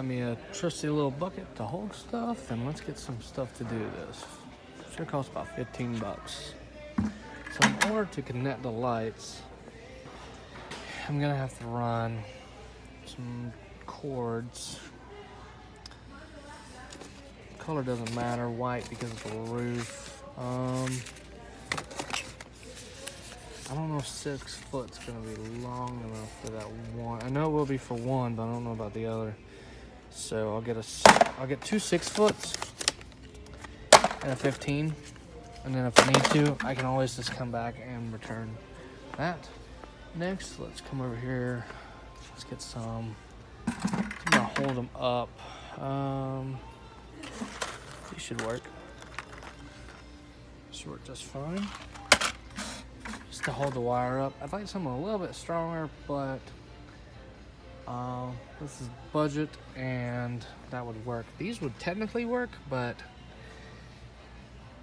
Got me a trusty little bucket to hold stuff, and let's get some stuff to do this. Should cost about 15 bucks. So in order to connect the lights, I'm gonna have to run some cords. Color doesn't matter, white because of the roof. I don't know if 6 foot's gonna be long enough for that one. I know it will be for one, but I don't know about the other. So I'll get 2 6 foots and a 15, and then if I need to, I can always just come back and return that. Next, let's come over here. Let's get some. I'm gonna hold them up. These should work. Should work just fine. Just to hold the wire up. I'd like something a little bit stronger, but this is budget and that would work. These would technically work, but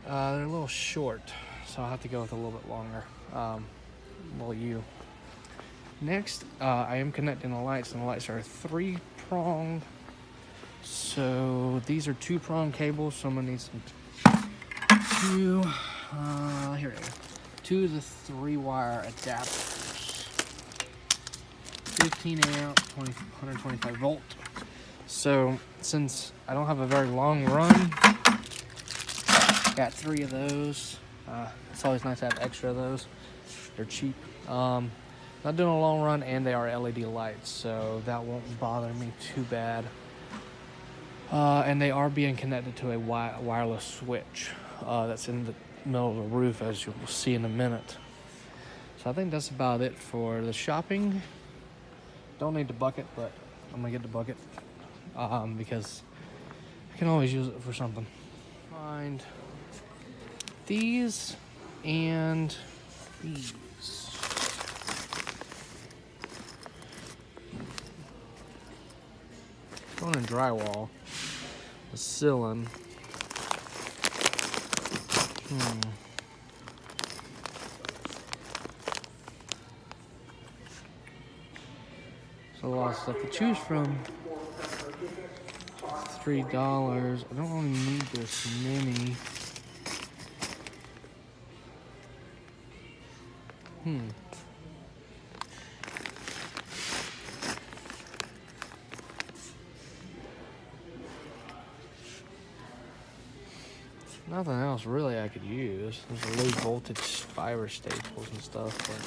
they're a little short, so I'll have to go with a little bit longer. Little U. Next, I am connecting the lights, and the lights are 3-pronged. So these are 2-prong cables, so I'm gonna need some here we go. 2 to 3 wire adapters. 15 amp, 125 volt. So since I don't have a very long run, got 3 of those. It's always nice to have extra of those. They're cheap. Not doing a long run, and they are LED lights, so that won't bother me too bad. And they are being connected to a wireless switch that's in the middle of the roof, as you'll see in a minute. So I think that's about it for the shopping. Don't need the bucket, but I'm gonna get the bucket because I can always use it for something. Find these and these. Going in drywall, the ceiling. So a lot of stuff to choose from. $3. I don't really need this many. Nothing else really I could use. There's a low voltage fiber staples and stuff, but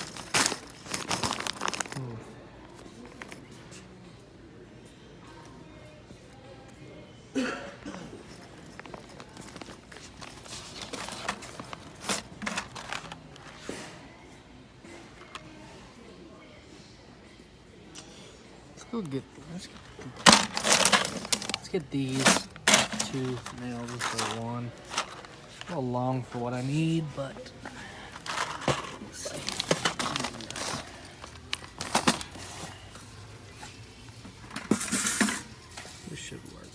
let's get these 2 nails for 1. A little long for what I need, but let's see. This should work.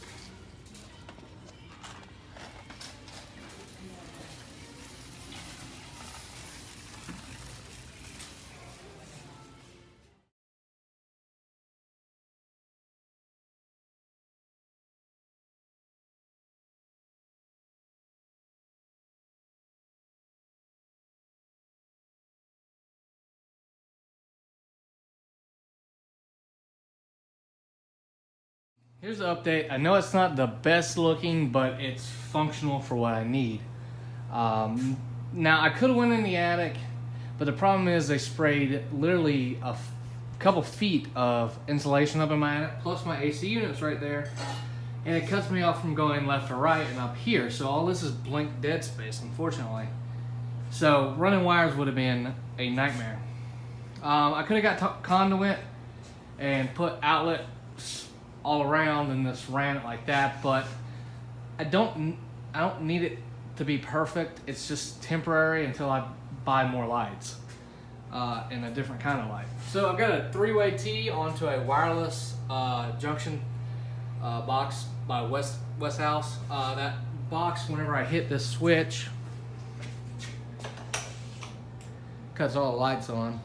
Here's the update. I know it's not the best looking, but it's functional for what I need. Now, I could have went in the attic, but the problem is they sprayed literally a couple feet of insulation up in my attic, plus my AC unit's right there, and it cuts me off from going left or right and up here. So all this is blank dead space, unfortunately. So running wires would have been a nightmare. I could have got conduit and put outlets all around and just ran it like that, but I don't need it to be perfect. It's just temporary until I buy more lights and a different kind of light. So I've got a 3-way T onto a wireless junction box by Westhouse. That box, whenever I hit this switch, cuts all the lights on.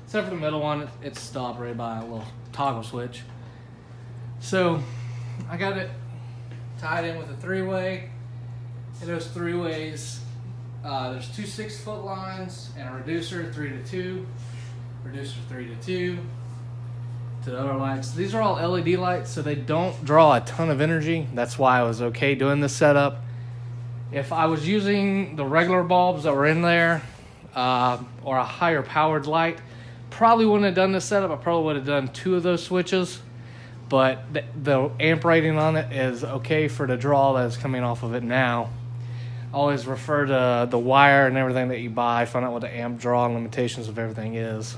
Except for the middle one, it's still operated by a little toggle switch. So I got it tied in with a 3-way. And those 3-ways, there's 2 6-foot lines and a reducer 3 to 2, reducer 3 to 2 to the other lights. These are all LED lights, so they don't draw a ton of energy. That's why I was okay doing this setup. If I was using the regular bulbs that were in there, or a higher powered light, probably wouldn't have done this setup. I probably would have done 2 of those switches, but the amp rating on it is okay for the draw that's coming off of it now. Always refer to the wire and everything that you buy, find out what the amp draw and limitations of everything is.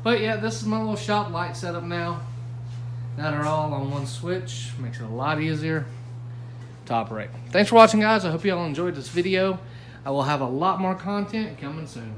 But yeah, this is my little shop light setup now. Now they're all on one switch, makes it a lot easier to operate. Thanks for watching, guys. I hope you all enjoyed this video. I will have a lot more content coming soon.